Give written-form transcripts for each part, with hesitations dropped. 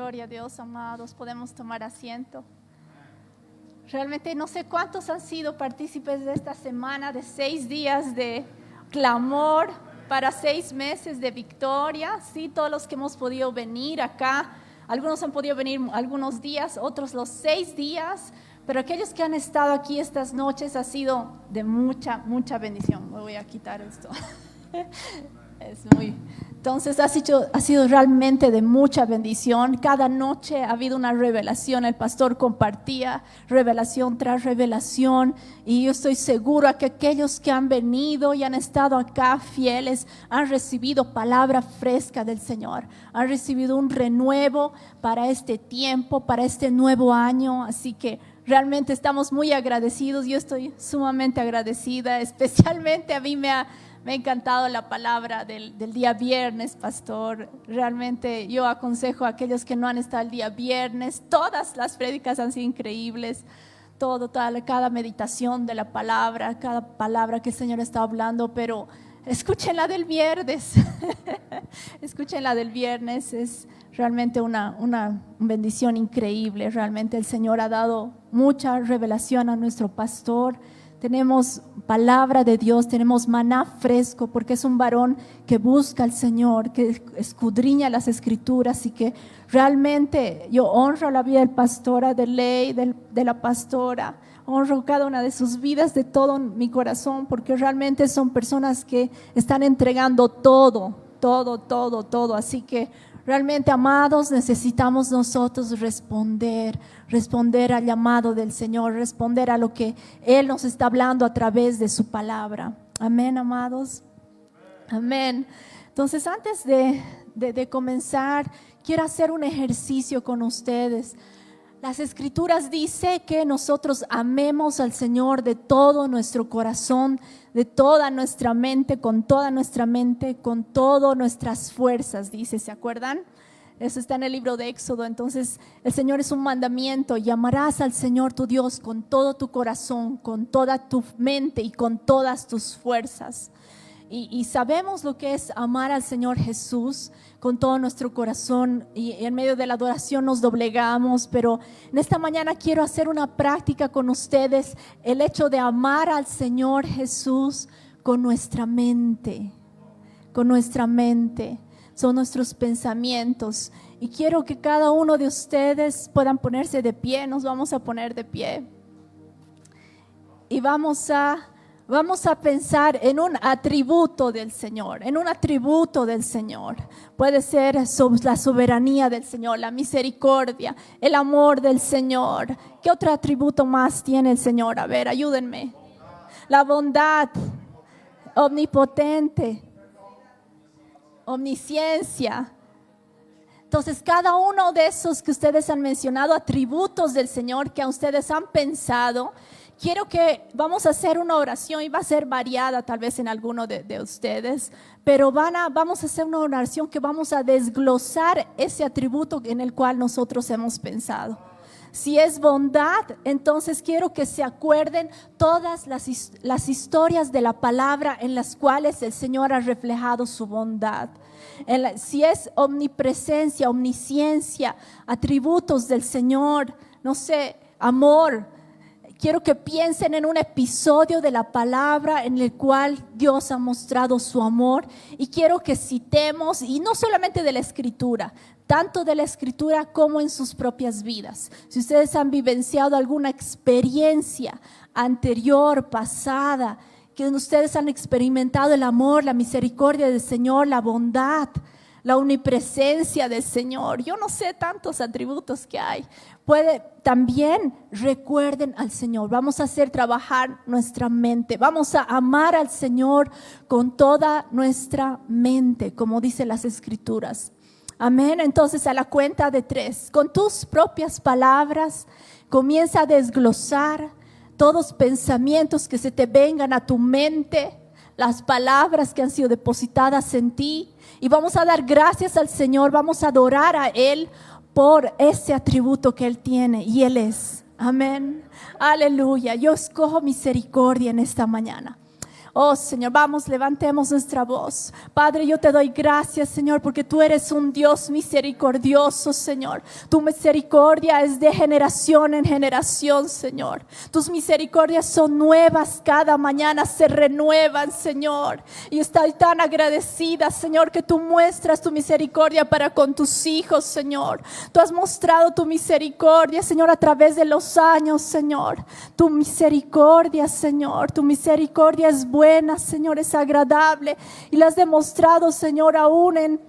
Gloria a Dios, amados. Podemos tomar asiento. Realmente no sé cuántos han sido partícipes de esta semana de 6 días de clamor para 6 meses de victoria. Sí, todos los que hemos podido venir acá. Algunos han podido venir algunos días, otros los 6 días. Pero aquellos que han estado aquí estas noches ha sido de mucha, mucha bendición. Me voy a quitar esto. Entonces ha sido realmente de mucha bendición. Cada noche ha habido una revelación. El pastor compartía revelación tras revelación, y yo estoy segura que aquellos que han venido y han estado acá fieles han recibido palabra fresca del Señor, han recibido un renuevo para este tiempo, para este nuevo año. Así que realmente estamos muy agradecidos. Yo estoy sumamente agradecida, especialmente a mí me ha encantado la palabra del día viernes, pastor. Realmente yo aconsejo a aquellos que no han estado el día viernes. Todas las prédicas han sido increíbles. Cada meditación de la palabra, cada palabra que el Señor está hablando. Pero escuchen la del viernes. Escuchen la del viernes. Es realmente una bendición increíble. Realmente el Señor ha dado mucha revelación a nuestro pastor. Tenemos palabra de Dios, tenemos maná fresco, porque es un varón que busca al Señor, que escudriña las escrituras, y que realmente yo honro la vida del pastora, de Ley, de la pastora. Honro cada una de sus vidas de todo mi corazón, porque realmente son personas que están entregando todo. Así que realmente, amados, necesitamos nosotros responder al llamado del Señor, responder a lo que Él nos está hablando a través de su palabra. Amén, amados. Amén. Entonces, antes de comenzar, quiero hacer un ejercicio con ustedes. Las Escrituras dicen que nosotros amemos al Señor de todo nuestro corazón, de toda nuestra mente, con todas nuestras fuerzas, dice, ¿se acuerdan? Eso está en el libro de Éxodo. Entonces el Señor es un mandamiento: y amarás al Señor tu Dios con todo tu corazón, con toda tu mente y con todas tus fuerzas. Y sabemos lo que es amar al Señor Jesús con todo nuestro corazón, y en medio de la adoración nos doblegamos. Pero en esta mañana quiero hacer una práctica con ustedes, el hecho de amar al Señor Jesús con nuestra mente. Son nuestros pensamientos, y quiero que cada uno de ustedes puedan ponerse de pie. Nos vamos a poner de pie y vamos a pensar en un atributo del Señor, Puede ser la soberanía del Señor, la misericordia, el amor del Señor. ¿Qué otro atributo más tiene el Señor? A ver, ayúdenme. La bondad, omnipotente, omnisciencia. Entonces, cada uno de esos que ustedes han mencionado, atributos del Señor que a ustedes han pensado, quiero que vamos a hacer una oración, y va a ser variada tal vez en alguno de ustedes, pero vamos a hacer una oración que vamos a desglosar ese atributo en el cual nosotros hemos pensado. Si es bondad, entonces quiero que se acuerden todas las historias de la palabra en las cuales el Señor ha reflejado su bondad. Si es omnipresencia, omnisciencia, atributos del Señor, no sé, amor, quiero que piensen en un episodio de la palabra en el cual Dios ha mostrado su amor, y quiero que citemos, y no solamente de la Escritura, tanto de la Escritura como en sus propias vidas. Si ustedes han vivenciado alguna experiencia anterior, pasada, que ustedes han experimentado el amor, la misericordia del Señor, la bondad, la omnipresencia del Señor, yo no sé tantos atributos que hay. También recuerden al Señor. Vamos a hacer trabajar nuestra mente. Vamos a amar al Señor con toda nuestra mente, como dicen las Escrituras. Amén. Entonces, a la cuenta de 3, con tus propias palabras, comienza a desglosar todos pensamientos que se te vengan a tu mente, las palabras que han sido depositadas en ti, y vamos a dar gracias al Señor. Vamos a adorar a Él por ese atributo que Él tiene, y Él es. Amén. Aleluya. Yo escojo misericordia en esta mañana. Oh Señor, vamos, levantemos nuestra voz. Padre, yo te doy gracias, Señor, porque tú eres un Dios misericordioso, Señor. Tu misericordia es de generación en generación, Señor. Tus misericordias son nuevas cada mañana, se renuevan, Señor. Y estoy tan agradecida, Señor, que tú muestras tu misericordia para con tus hijos, Señor. Tú has mostrado tu misericordia, Señor, a través de los años, Señor. Tu misericordia, Señor, tu misericordia es buena, Señor, es agradable y la has demostrado, Señor, aún en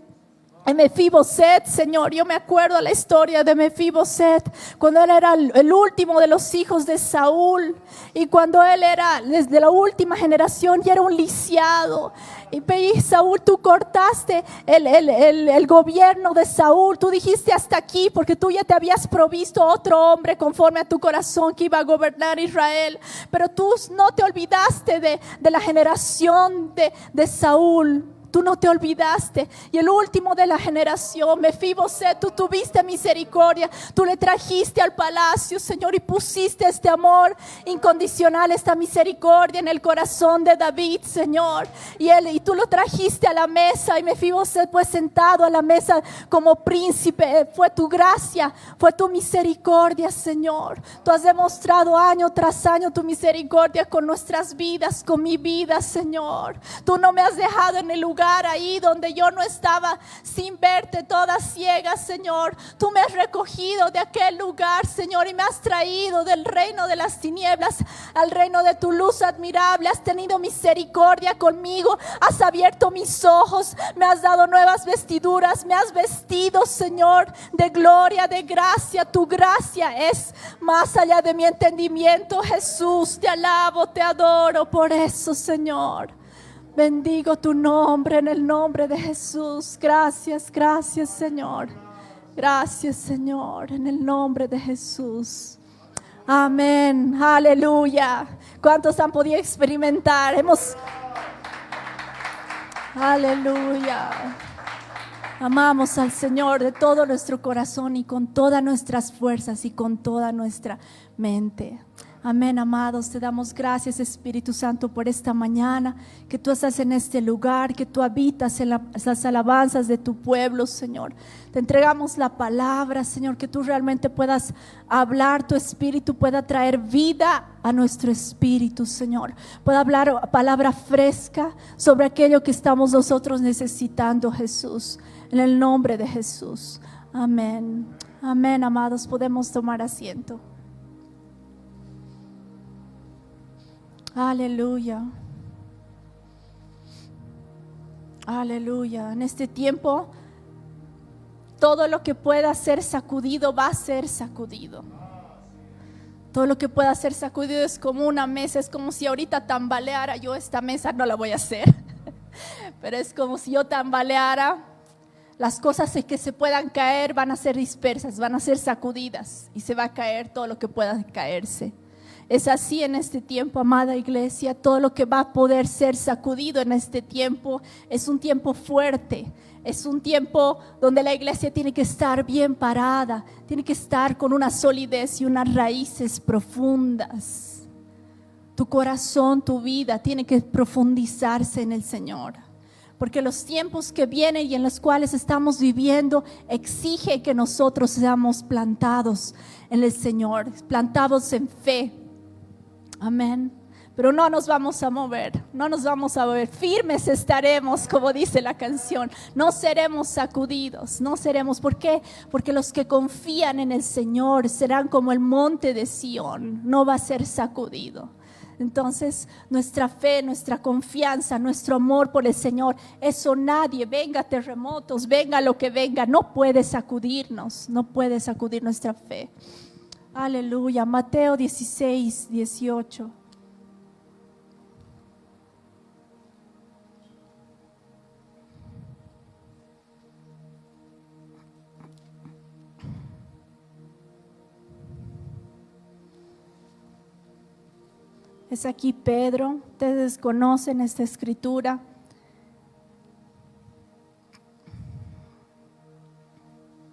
Mefiboset, Señor. Yo me acuerdo la historia de Mefiboset cuando él era el último de los hijos de Saúl y cuando él era desde la última generación y era un lisiado. Y Saúl, tú cortaste el gobierno de Saúl. Tú dijiste hasta aquí porque tú ya te habías provisto otro hombre conforme a tu corazón que iba a gobernar Israel. Pero tú no te olvidaste de la generación de Saúl. Tú no te olvidaste. Y el último de la generación, Mefiboset, tú tuviste misericordia. Tú le trajiste al palacio, Señor, y pusiste este amor incondicional, esta misericordia en el corazón de David, Señor. Y tú lo trajiste a la mesa y Mefiboset fue sentado a la mesa como príncipe. Fue tu gracia, fue tu misericordia, Señor. Tú has demostrado año tras año tu misericordia con nuestras vidas, con mi vida, Señor. Tú no me has dejado en el lugar ahí donde yo no estaba sin verte, toda ciega, Señor. Tú me has recogido de aquel lugar, Señor, y me has traído del reino de las tinieblas al reino de tu luz admirable. Has tenido misericordia conmigo, has abierto mis ojos, me has dado nuevas vestiduras, me has vestido, Señor, de gloria, de gracia. Tu gracia es más allá de mi entendimiento, Jesús. Te alabo, te adoro por eso, Señor. Bendigo tu nombre en el nombre de Jesús. Gracias, gracias, Señor. Gracias, Señor, en el nombre de Jesús. Amén, aleluya. ¿Cuántos han podido experimentar? Aleluya. Amamos al Señor de todo nuestro corazón y con todas nuestras fuerzas y con toda nuestra mente. Amén, amados, te damos gracias, Espíritu Santo, por esta mañana, que tú estás en este lugar, que tú habitas en las alabanzas de tu pueblo, Señor. Te entregamos la palabra, Señor, que tú realmente puedas hablar, tu Espíritu pueda traer vida a nuestro espíritu, Señor. Pueda hablar palabra fresca sobre aquello que estamos nosotros necesitando, Jesús, en el nombre de Jesús. Amén, amén, amados, podemos tomar asiento. Aleluya. Aleluya. En este tiempo, todo lo que pueda ser sacudido va a ser sacudido. Todo lo que pueda ser sacudido es como una mesa. Es como si ahorita tambaleara. Yo esta mesa no la voy a hacer. Pero es como si yo tambaleara. Las cosas que se puedan caer van a ser dispersas, van a ser sacudidas. Y se va a caer todo lo que pueda caerse. Es así en este tiempo, amada iglesia. Todo lo que va a poder ser sacudido en este tiempo es un tiempo fuerte. Es un tiempo donde la iglesia tiene que estar bien parada. Tiene que estar con una solidez y unas raíces profundas. Tu corazón, tu vida tiene que profundizarse en el Señor. Porque los tiempos que vienen y en los cuales estamos viviendo exige que nosotros seamos plantados en el Señor. Plantados en fe. Amén. Pero no nos vamos a mover, no nos vamos a mover. Firmes estaremos, como dice la canción. No seremos sacudidos, no seremos. ¿Por qué? Porque los que confían en el Señor serán como el monte de Sión. No va a ser sacudido. Entonces, nuestra fe, nuestra confianza, nuestro amor por el Señor, eso nadie, venga terremotos, venga lo que venga, no puede sacudirnos, no puede sacudir nuestra fe. Aleluya. Mateo 16, 18. Es aquí Pedro. Ustedes conocen esta escritura.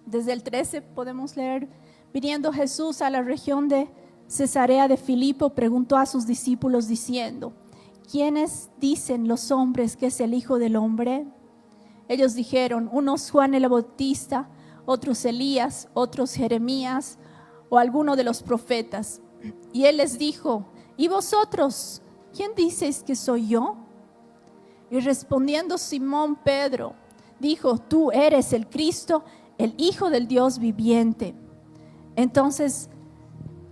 Desde el 13 podemos leer. Viniendo Jesús a la región de Cesarea de Filipo, preguntó a sus discípulos diciendo: ¿quiénes dicen los hombres que es el Hijo del Hombre? Ellos dijeron, unos Juan el Bautista, otros Elías, otros Jeremías o alguno de los profetas. Y él les dijo, ¿y vosotros? ¿Quién dices que soy yo? Y respondiendo Simón Pedro, dijo, tú eres el Cristo, el Hijo del Dios viviente. Entonces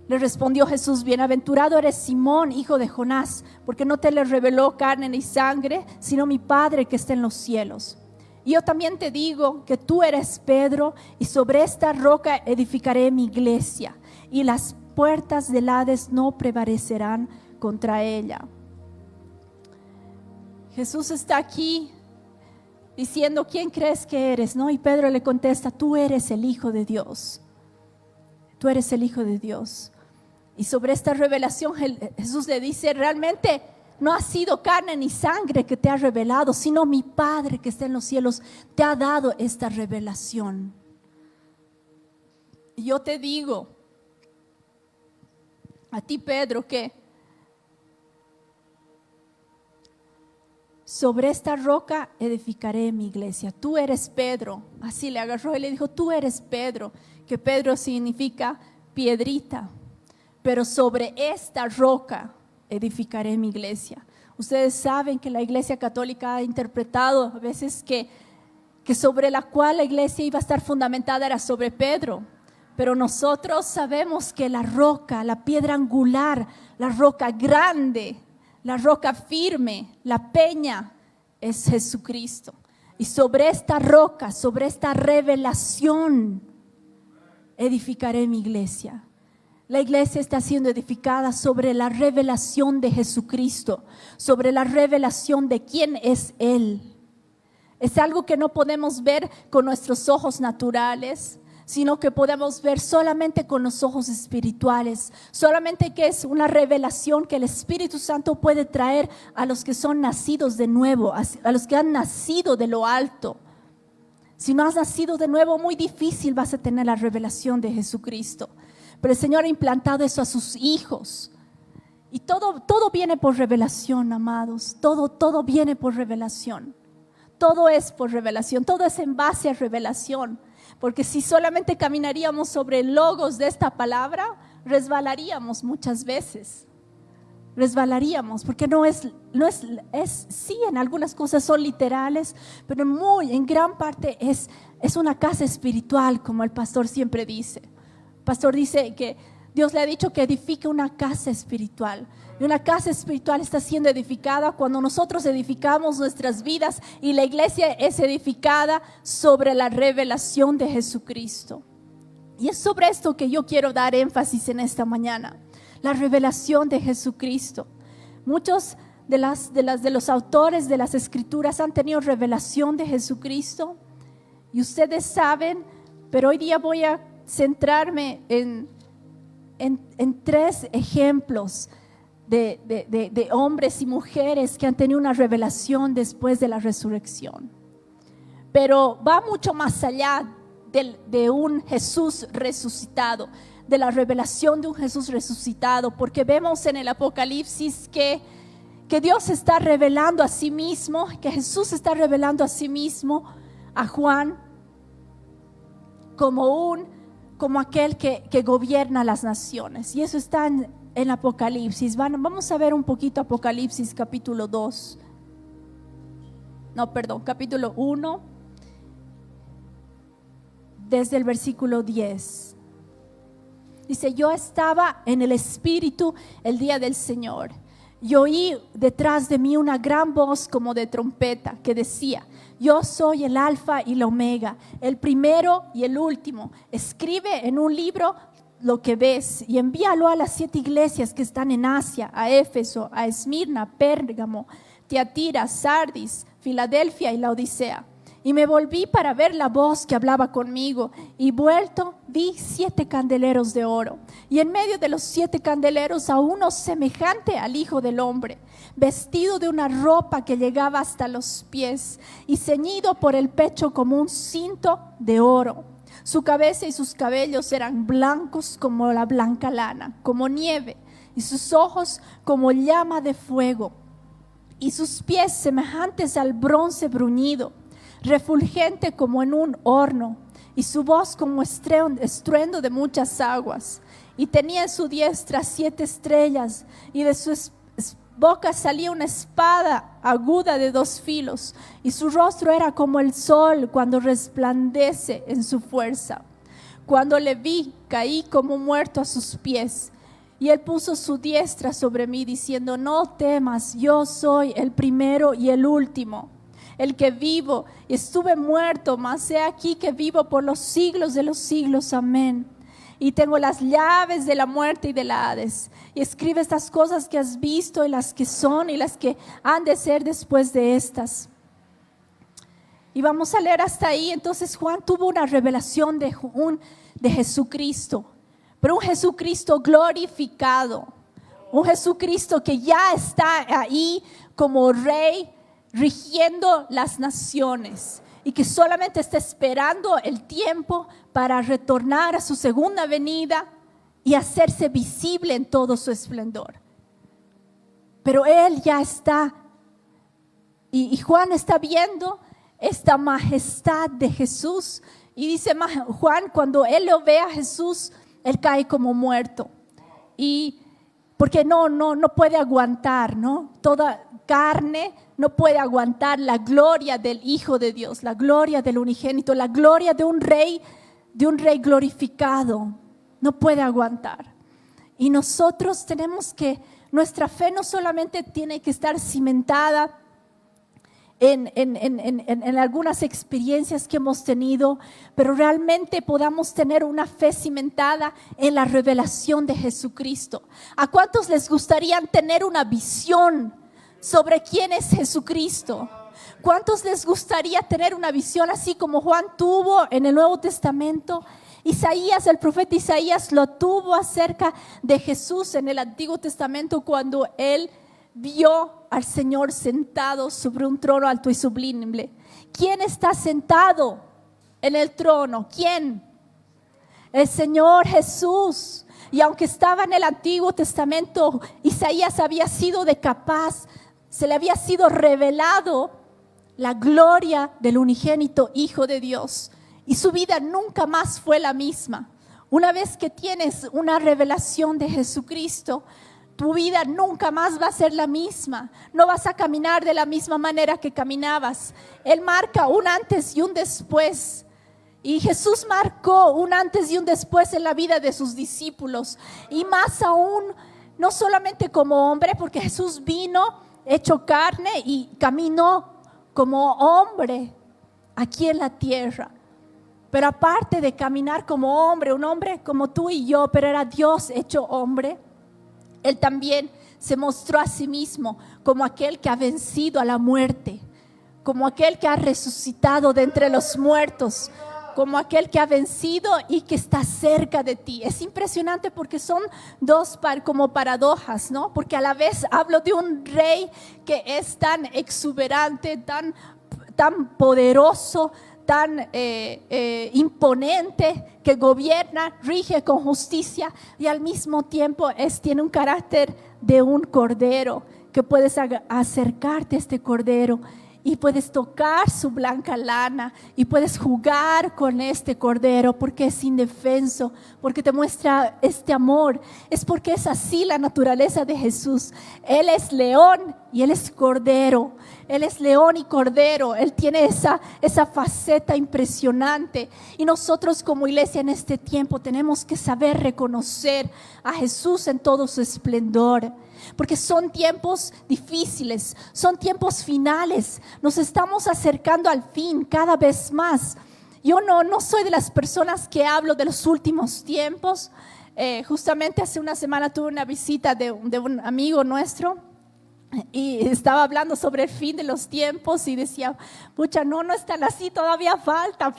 le respondió Jesús, bienaventurado eres Simón, hijo de Jonás, porque no te le reveló carne ni sangre, sino mi Padre que está en los cielos. Y yo también te digo que tú eres Pedro, y sobre esta roca edificaré mi iglesia, y las puertas del Hades no prevalecerán contra ella. Jesús está aquí diciendo, ¿quién crees que eres? ¿No? Y Pedro le contesta, tú eres el Hijo de Dios. Tú eres el Hijo de Dios. Y sobre esta revelación Jesús le dice, realmente no ha sido carne ni sangre que te ha revelado, sino mi Padre que está en los cielos te ha dado esta revelación. Y yo te digo a ti, Pedro, que sobre esta roca edificaré mi iglesia. Tú eres Pedro. Así le agarró y le dijo, tú eres Pedro, que Pedro significa piedrita. Pero sobre esta roca edificaré mi iglesia. Ustedes saben que la Iglesia Católica ha interpretado a veces que sobre la cual la iglesia iba a estar fundamentada era sobre Pedro. Pero nosotros sabemos que la roca, la piedra angular, la roca grande, la roca firme, la peña es Jesucristo. Y sobre esta roca, sobre esta revelación, edificaré mi iglesia. La iglesia está siendo edificada sobre la revelación de Jesucristo, sobre la revelación de quién es Él. Es algo que no podemos ver con nuestros ojos naturales, sino que podemos ver solamente con los ojos espirituales, solamente que es una revelación que el Espíritu Santo puede traer a los que son nacidos de nuevo, a los que han nacido de lo alto. Si no has nacido de nuevo, muy difícil vas a tener la revelación de Jesucristo. Pero el Señor ha implantado eso a sus hijos. Y todo viene por revelación, amados. Todo viene por revelación. Todo es por revelación. Todo es en base a revelación. Porque si solamente caminaríamos sobre el logos de esta palabra, resbalaríamos muchas veces. Resbalaríamos, porque sí, en algunas cosas son literales, pero en gran parte es una casa espiritual, como el pastor siempre dice. El pastor dice que Dios le ha dicho que edifique una casa espiritual. Y una casa espiritual está siendo edificada cuando nosotros edificamos nuestras vidas y la iglesia es edificada sobre la revelación de Jesucristo. Y es sobre esto que yo quiero dar énfasis en esta mañana. La revelación de Jesucristo. Muchos de los autores de las escrituras han tenido revelación de Jesucristo. Y ustedes saben, pero hoy día voy a centrarme en 3 ejemplos de hombres y mujeres que han tenido una revelación después de la resurrección. Pero va mucho más allá de un Jesús resucitado, de la revelación de un Jesús resucitado, porque vemos en el Apocalipsis que Dios está revelando a sí mismo, que Jesús está revelando a sí mismo a Juan como aquel que gobierna las naciones. Y eso está en Apocalipsis. Vamos a ver un poquito Apocalipsis capítulo 1, desde el versículo 10. Dice, yo estaba en el Espíritu el día del Señor y oí detrás de mí una gran voz como de trompeta que decía, yo soy el Alfa y la Omega, el primero y el último. Escribe en un libro lo que ves y envíalo a las 7 iglesias que están en Asia, a Éfeso, a Esmirna, Pérgamo, Tiatira, Sardis, Filadelfia y Laodicea. Y me volví para ver la voz que hablaba conmigo, y vuelto vi 7 candeleros de oro, y en medio de los 7 candeleros a uno semejante al Hijo del Hombre, vestido de una ropa que llegaba hasta los pies, y ceñido por el pecho como un cinto de oro. Su cabeza y sus cabellos eran blancos como la blanca lana, como nieve, y sus ojos como llama de fuego. y sus pies semejantes al bronce bruñido, refulgente como en un horno, y su voz como estruendo de muchas aguas. Y tenía en su diestra 7 estrellas, y de su boca salía una espada aguda de 2 filos, y su rostro era como el sol cuando resplandece en su fuerza. Cuando le vi, caí como muerto a sus pies. Y él puso su diestra sobre mí, diciendo: no temas, yo soy el primero y el último, el que vivo. Y estuve muerto, mas he aquí que vivo por los siglos de los siglos. Amén. Y tengo las llaves de la muerte y del Hades. Y escribe estas cosas que has visto, y las que son, y las que han de ser después de estas. Y vamos a leer hasta ahí. Entonces Juan tuvo una revelación de Jesucristo. Pero un Jesucristo glorificado, un Jesucristo que ya está ahí como rey, rigiendo las naciones, y que solamente está esperando el tiempo para retornar a su segunda venida y hacerse visible en todo su esplendor. Pero Él ya está, y Juan está viendo esta majestad de Jesús, y dice Juan, cuando él lo ve a Jesús, él cae como muerto, y porque no puede aguantar, ¿no? Toda carne no puede aguantar la gloria del Hijo de Dios, la gloria del unigénito, la gloria de un rey glorificado. No puede aguantar. Y nosotros tenemos que, nuestra fe no solamente tiene que estar cimentada en algunas experiencias que hemos tenido, pero realmente podamos tener una fe cimentada en la revelación de Jesucristo. ¿A cuántos les gustaría tener una visión sobre quién es Jesucristo? ¿Cuántos les gustaría tener una visión así como Juan tuvo en el Nuevo Testamento? Isaías, el profeta Isaías lo tuvo acerca de Jesús en el Antiguo Testamento, cuando él vio al Señor sentado sobre un trono alto y sublime. ¿Quién está sentado en el trono? ¿Quién? El Señor Jesús. Y aunque estaba en el Antiguo Testamento, Isaías había sido se le había sido revelado la gloria del unigénito Hijo de Dios, y su vida nunca más fue la misma. Una vez que tienes una revelación de Jesucristo, tu vida nunca más va a ser la misma. No vas a caminar de la misma manera que caminabas. Él marca un antes y un después. Y Jesús marcó un antes y un después en la vida de sus discípulos. Y más aún, no solamente como hombre, porque Jesús vino hecho carne y caminó como hombre aquí en la tierra. Pero aparte de caminar como hombre, un hombre como tú y yo, pero era Dios hecho hombre, Él también se mostró a sí mismo como aquel que ha vencido a la muerte, como aquel que ha resucitado de entre los muertos, como aquel que ha vencido y que está cerca de ti. Es impresionante porque son dos como paradojas, ¿no? Porque a la vez hablo de un rey que es tan exuberante, tan poderoso, tan imponente, que gobierna, rige con justicia, y al mismo tiempo tiene un carácter de un cordero, que puedes acercarte a este cordero y puedes tocar su blanca lana y puedes jugar con este cordero, porque es indefenso, porque te muestra este amor. Es porque es así la naturaleza de Jesús. Él es león y Él es cordero. Él es león y cordero. Él tiene esa faceta impresionante, y nosotros como iglesia en este tiempo tenemos que saber reconocer a Jesús en todo su esplendor, porque son tiempos difíciles, son tiempos finales. Nos estamos acercando al fin cada vez más. Yo no soy de las personas que hablo de los últimos tiempos. Justamente hace una semana tuve una visita de un amigo nuestro, y estaba hablando sobre el fin de los tiempos y decía: pucha, no están así, todavía falta.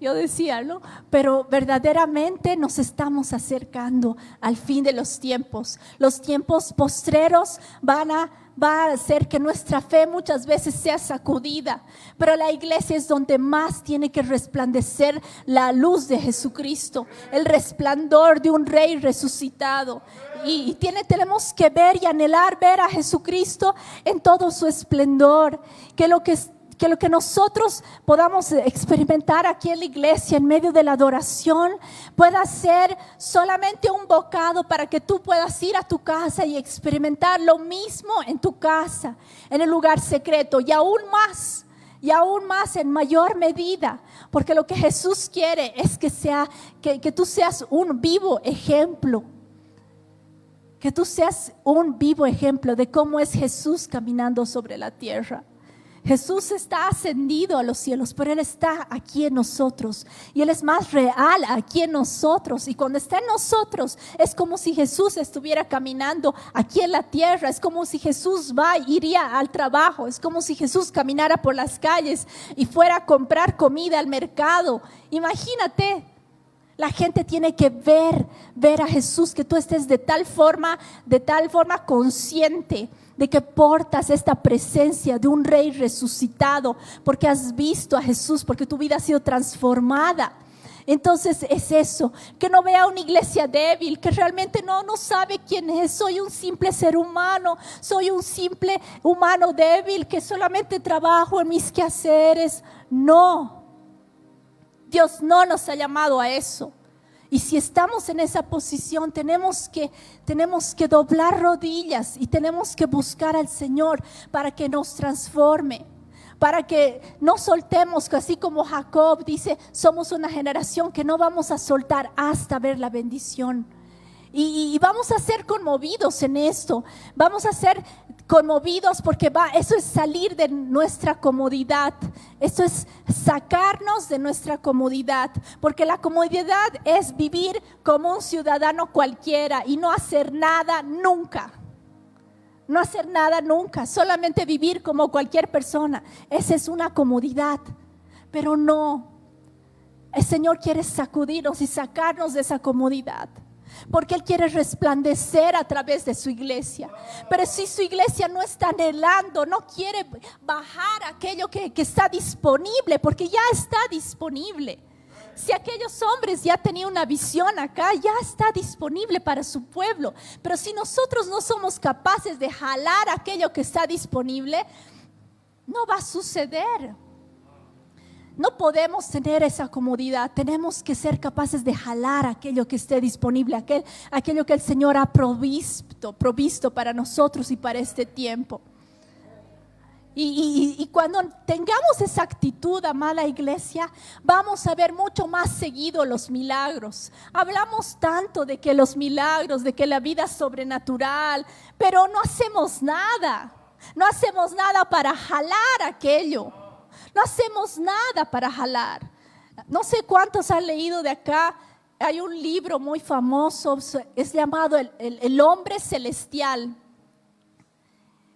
Yo decía, ¿no? Pero verdaderamente nos estamos acercando al fin de los tiempos. Los tiempos postreros van a va a hacer que nuestra fe muchas veces sea sacudida, pero la iglesia es donde más tiene que resplandecer la luz de Jesucristo, el resplandor de un Rey resucitado. Y tenemos que ver y anhelar ver a Jesucristo en todo su esplendor, que lo que nosotros podamos experimentar aquí en la iglesia en medio de la adoración pueda ser solamente un bocado para que tú puedas ir a tu casa y experimentar lo mismo en tu casa, en el lugar secreto, y aún más en mayor medida, porque lo que Jesús quiere es que tú seas un vivo ejemplo. Que tú seas un vivo ejemplo de cómo es Jesús caminando sobre la tierra. Jesús está ascendido a los cielos, pero Él está aquí en nosotros. Y Él es más real aquí en nosotros. Y cuando está en nosotros, es como si Jesús estuviera caminando aquí en la tierra. Es como si Jesús iría al trabajo. Es como si Jesús caminara por las calles y fuera a comprar comida al mercado. Imagínate. La gente tiene que ver a Jesús, que tú estés de tal forma consciente de que portas esta presencia de un Rey resucitado, porque has visto a Jesús, porque tu vida ha sido transformada. Entonces es eso, que no vea una iglesia débil, que realmente no sabe quién es. Soy un simple ser humano, soy un simple humano débil que solamente trabajo en mis quehaceres. No. Dios no nos ha llamado a eso. Y si estamos en esa posición, tenemos que doblar rodillas y tenemos que buscar al Señor para que nos transforme, para que no soltemos, así como Jacob dice, somos una generación que no vamos a soltar hasta ver la bendición. Y vamos a ser conmovidos en esto, vamos a ser conmovidos porque eso es salir de nuestra comodidad, eso es sacarnos de nuestra comodidad, porque la comodidad es vivir como un ciudadano cualquiera y no hacer nada nunca. No hacer nada nunca, solamente vivir como cualquier persona. Esa es una comodidad, pero no. El Señor quiere sacudirnos y sacarnos de esa comodidad, porque Él quiere resplandecer a través de su iglesia. Pero si su iglesia no está anhelando, no quiere bajar aquello que está disponible, porque ya está disponible. Si aquellos hombres ya tenían una visión acá, ya está disponible para su pueblo. Pero si nosotros no somos capaces de jalar aquello que está disponible, no va a suceder. No podemos tener esa comodidad, tenemos que ser capaces de jalar aquello que esté disponible, aquello que el Señor ha provisto para nosotros y para este tiempo. Y cuando tengamos esa actitud, amada iglesia, vamos a ver mucho más seguido los milagros. Hablamos tanto de que los milagros, de que la vida es sobrenatural, pero no hacemos nada para jalar aquello. No hacemos nada para jalar. No sé cuántos han leído de acá. Hay un libro muy famoso, es llamado El Hombre Celestial.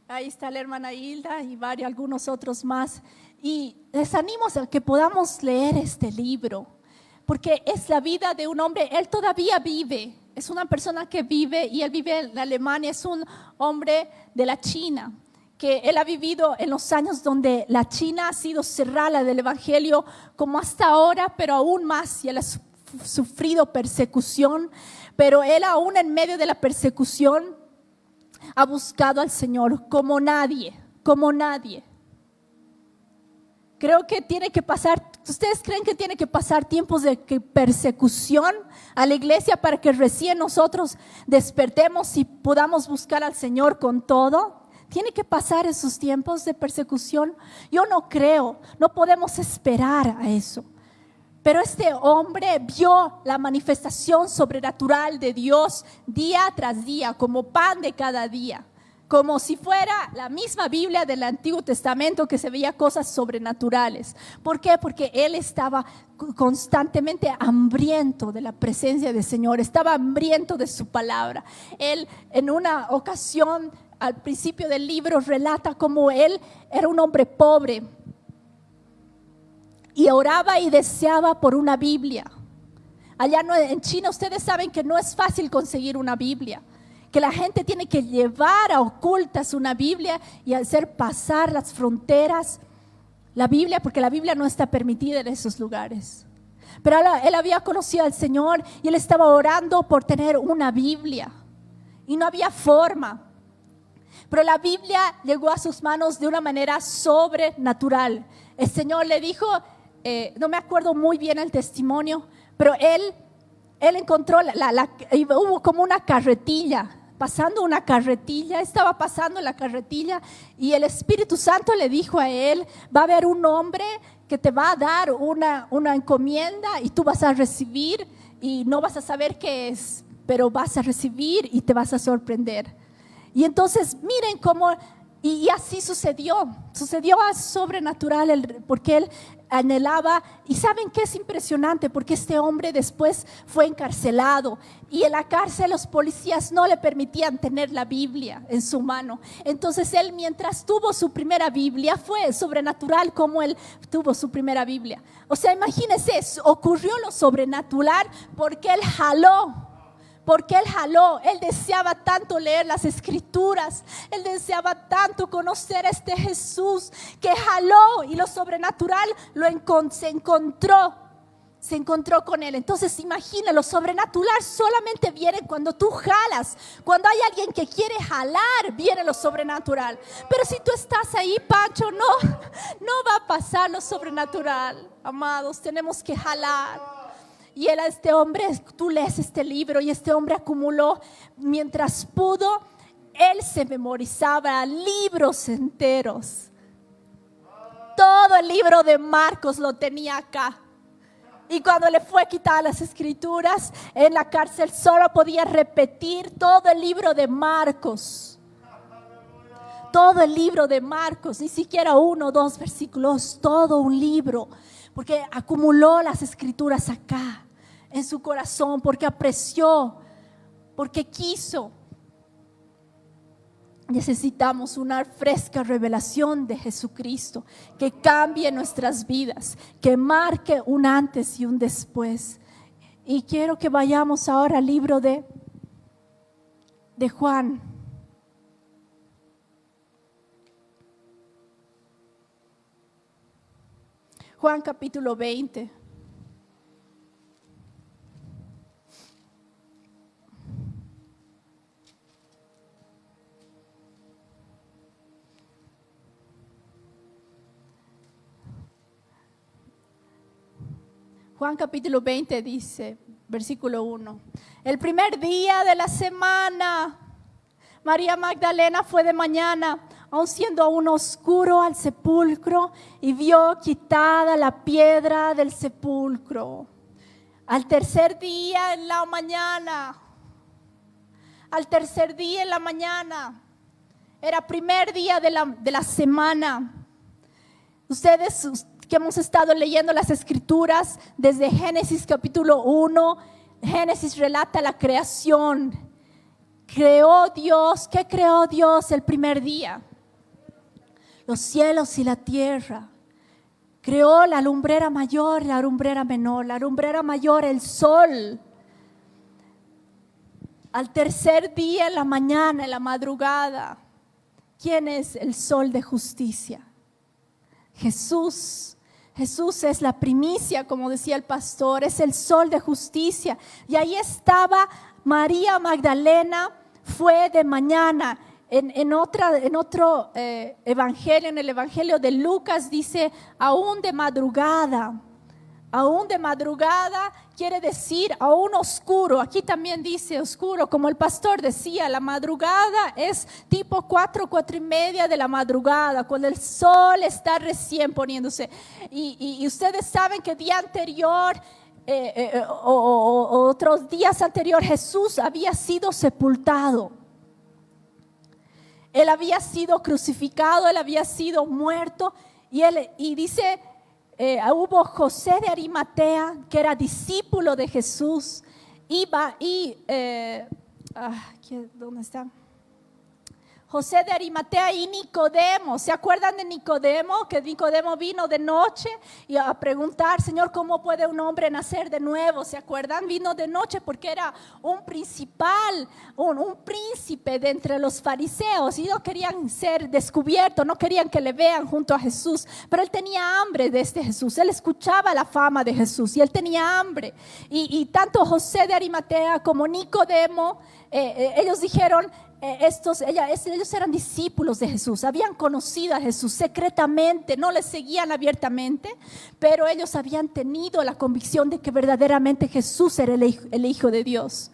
Ahí está la hermana Hilda y algunos otros más. Y les animo a que podamos leer este libro, porque es la vida de un hombre. Él todavía vive, es una persona que vive, y él vive en Alemania. Es un hombre de la China, que él ha vivido en los años donde la China ha sido cerrada del evangelio como hasta ahora, pero aún más. Y él ha sufrido persecución, pero él aún en medio de la persecución ha buscado al Señor como nadie. Creo que tiene que pasar, ¿ustedes creen que tiene que pasar tiempos de persecución a la iglesia para que recién nosotros despertemos y podamos buscar al Señor con todo? ¿Tiene que pasar esos tiempos de persecución? Yo no creo, no podemos esperar a eso. Pero este hombre vio la manifestación sobrenatural de Dios día tras día, como pan de cada día. Como si fuera la misma Biblia del Antiguo Testamento, que se veía cosas sobrenaturales. ¿Por qué? Porque él estaba constantemente hambriento de la presencia del Señor, estaba hambriento de su palabra. Él en una ocasión, al principio del libro, relata cómo él era un hombre pobre y oraba y deseaba por una Biblia. Allá en China ustedes saben que no es fácil conseguir una Biblia, que la gente tiene que llevar a ocultas una Biblia y hacer pasar las fronteras la Biblia, porque la Biblia no está permitida en esos lugares. Pero él había conocido al Señor y él estaba orando por tener una Biblia y no había forma. Pero la Biblia llegó a sus manos de una manera sobrenatural. El Señor le dijo, no me acuerdo muy bien el testimonio, pero él encontró, hubo como una carretilla, estaba pasando la carretilla y el Espíritu Santo le dijo a él, va a haber un hombre que te va a dar una encomienda y tú vas a recibir y no vas a saber qué es, pero vas a recibir y te vas a sorprender. Y entonces miren cómo, y así sucedió a sobrenatural, porque él anhelaba. Y saben qué es impresionante, porque este hombre después fue encarcelado y en la cárcel los policías no le permitían tener la Biblia en su mano. Entonces él, mientras tuvo su primera Biblia, fue sobrenatural como él tuvo su primera Biblia. O sea, imagínense, ocurrió lo sobrenatural porque él jaló. Él deseaba tanto leer las Escrituras, él deseaba tanto conocer a este Jesús, que jaló, y lo sobrenatural se encontró con él. Entonces imagina, lo sobrenatural solamente viene cuando tú jalas. Cuando hay alguien que quiere jalar, viene lo sobrenatural. Pero si tú estás ahí, Pancho, no va a pasar lo sobrenatural. Amados, tenemos que jalar. Y este hombre, tú lees este libro y este hombre acumuló, mientras pudo, él se memorizaba libros enteros. Todo el libro de Marcos lo tenía acá. Y cuando le fue quitada las Escrituras en la cárcel, solo podía repetir todo el libro de Marcos. Todo el libro de Marcos, ni siquiera 1 o 2 versículos, todo un libro. Porque acumuló las Escrituras acá, en su corazón, porque apreció, porque quiso. Necesitamos una fresca revelación de Jesucristo que cambie nuestras vidas, que marque un antes y un después. Y quiero que vayamos ahora al libro de Juan. Juan capítulo 20. Juan capítulo 20 dice, versículo 1. El primer día de la semana, María Magdalena fue de mañana, aun siendo aún oscuro, al sepulcro y vio quitada la piedra del sepulcro. Al tercer día en la mañana, era primer día de la semana. Ustedes que hemos estado leyendo las Escrituras desde Génesis capítulo 1, Génesis relata la creación. Creó Dios, ¿qué creó Dios el primer día? Los cielos y la tierra. Creó la lumbrera mayor y la lumbrera menor. La lumbrera mayor, el sol. Al tercer día, en la mañana, en la madrugada, ¿quién es el sol de justicia? Jesús. Jesús es la primicia, como decía el pastor, es el sol de justicia. Y ahí estaba María Magdalena, fue de mañana. En otro evangelio, en el evangelio de Lucas dice aún de madrugada. Aún de madrugada quiere decir aún oscuro. Aquí también dice oscuro, como el pastor decía, la madrugada es tipo 4:30 de la madrugada, cuando el sol está recién poniéndose. Y ustedes saben que día anterior o otros días anterior, Jesús había sido sepultado. Él había sido crucificado, él había sido muerto. Y dice, hubo José de Arimatea, que era discípulo de Jesús. ¿Dónde está? José de Arimatea y Nicodemo. ¿Se acuerdan de Nicodemo? Que Nicodemo vino de noche y a preguntar, Señor, ¿cómo puede un hombre nacer de nuevo? ¿Se acuerdan? Vino de noche porque era un principal, un príncipe de entre los fariseos y no querían ser descubiertos, no querían que le vean junto a Jesús. Pero él tenía hambre de este Jesús. Él escuchaba la fama de Jesús y él tenía hambre. Y tanto José de Arimatea como Nicodemo, ellos dijeron, ellos eran discípulos de Jesús, habían conocido a Jesús secretamente, no le seguían abiertamente, pero ellos habían tenido la convicción de que verdaderamente Jesús era el Hijo de Dios.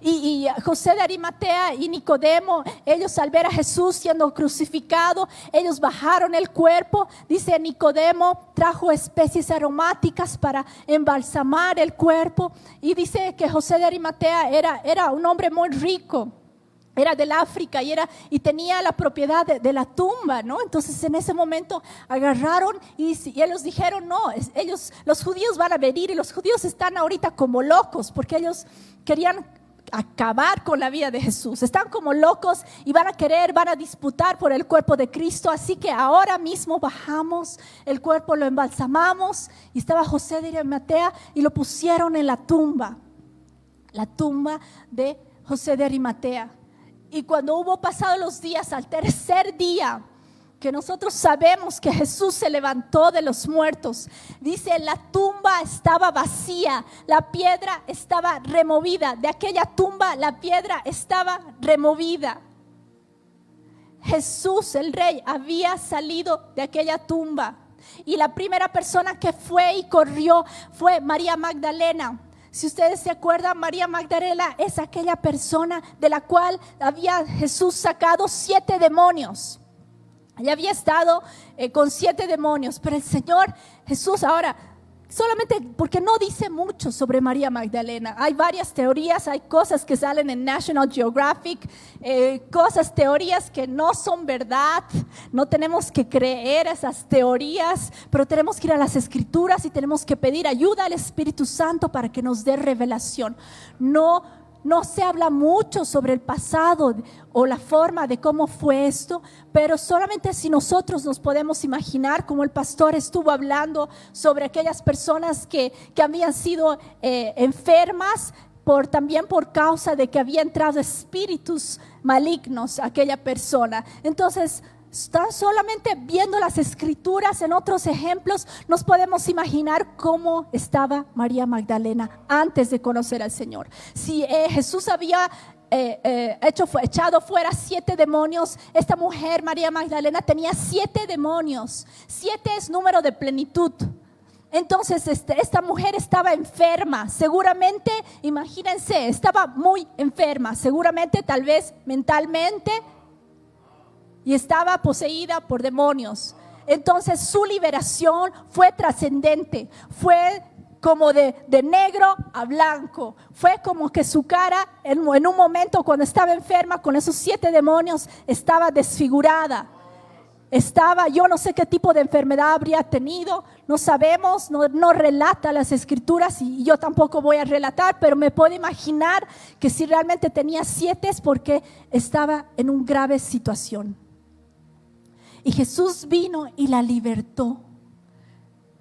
Y José de Arimatea y Nicodemo, ellos al ver a Jesús siendo crucificado, ellos bajaron el cuerpo. Dice Nicodemo trajo especies aromáticas para embalsamar el cuerpo. Y dice que José de Arimatea era un hombre muy rico. Era del África y tenía la propiedad de la tumba, ¿no? Entonces en ese momento agarraron y ellos dijeron, no, los judíos van a venir y los judíos están ahorita como locos porque ellos querían acabar con la vida de Jesús. Están como locos y van a disputar por el cuerpo de Cristo. Así que ahora mismo bajamos el cuerpo, lo embalsamamos y estaba José de Arimatea y lo pusieron en la tumba de José de Arimatea. Y cuando hubo pasado los días, al tercer día, que nosotros sabemos que Jesús se levantó de los muertos, dice, la tumba estaba vacía, la piedra estaba removida. De aquella tumba la piedra estaba removida. Jesús, el Rey, había salido de aquella tumba. Y la primera persona que fue y corrió fue María Magdalena. Si ustedes se acuerdan, María Magdalena es aquella persona de la cual había Jesús sacado 7 demonios. Ella había estado con 7 demonios, pero el Señor Jesús ahora, solamente porque no dice mucho sobre María Magdalena. Hay varias teorías, hay cosas que salen en National Geographic, teorías que no son verdad. No tenemos que creer esas teorías, pero tenemos que ir a las Escrituras y tenemos que pedir ayuda al Espíritu Santo para que nos dé revelación. No se habla mucho sobre el pasado o la forma de cómo fue esto, pero solamente si nosotros nos podemos imaginar, como el pastor estuvo hablando sobre aquellas personas que habían sido enfermas, también por causa de que había entrado espíritus malignos a aquella persona. Entonces, tan solamente viendo las Escrituras en otros ejemplos, nos podemos imaginar cómo estaba María Magdalena antes de conocer al Señor. Si Jesús había echado fuera 7 demonios, esta mujer, María Magdalena, tenía 7 demonios. 7 es número de plenitud. Entonces esta mujer estaba enferma, seguramente, imagínense, estaba muy enferma, seguramente tal vez mentalmente, y estaba poseída por demonios. Entonces su liberación fue trascendente, fue como de negro a blanco. Fue como que su cara en un momento cuando estaba enferma con esos 7 demonios estaba desfigurada. Yo no sé qué tipo de enfermedad habría tenido, no sabemos, no relata las Escrituras y yo tampoco voy a relatar, pero me puedo imaginar que si realmente tenía 7 es porque estaba en una grave situación. Y Jesús vino y la libertó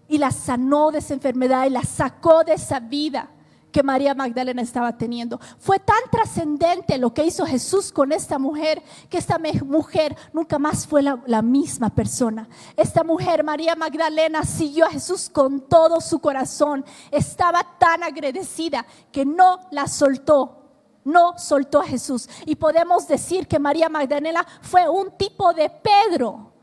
y la sanó de esa enfermedad y la sacó de esa vida que María Magdalena estaba teniendo. Fue tan trascendente lo que hizo Jesús con esta mujer, que esta mujer nunca más fue la misma persona. Esta mujer, María Magdalena, siguió a Jesús con todo su corazón. Estaba tan agradecida que no la soltó. No soltó a Jesús. Y podemos decir que María Magdalena fue un tipo de Pedro.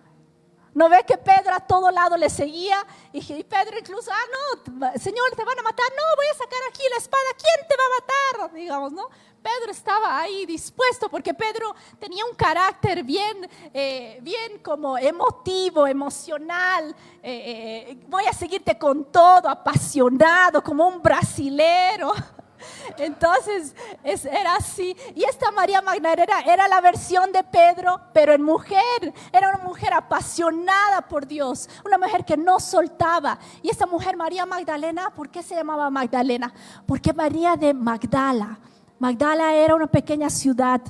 ¿No ve que Pedro a todo lado le seguía? Y Pedro incluso, no, Señor, te van a matar. No, voy a sacar aquí la espada. ¿Quién te va a matar? Digamos, ¿no? Pedro estaba ahí dispuesto porque Pedro tenía un carácter bien como emotivo, emocional. Voy a seguirte con todo, apasionado, como un brasilero. Entonces era así. Y esta María Magdalena era la versión de Pedro, pero en mujer. Era una mujer apasionada por Dios, una mujer que no soltaba. Y esta mujer, María Magdalena, ¿por qué se llamaba Magdalena? Porque María de Magdala era una pequeña ciudad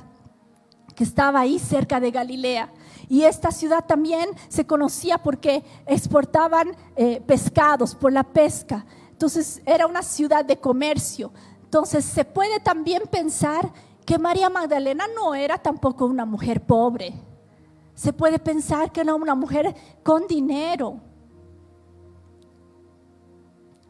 que estaba ahí cerca de Galilea. Y esta ciudad también se conocía porque exportaban pescados por la pesca. Entonces era una ciudad de comercio. Entonces se puede también pensar que María Magdalena no era tampoco una mujer pobre. Se puede pensar que era una mujer con dinero.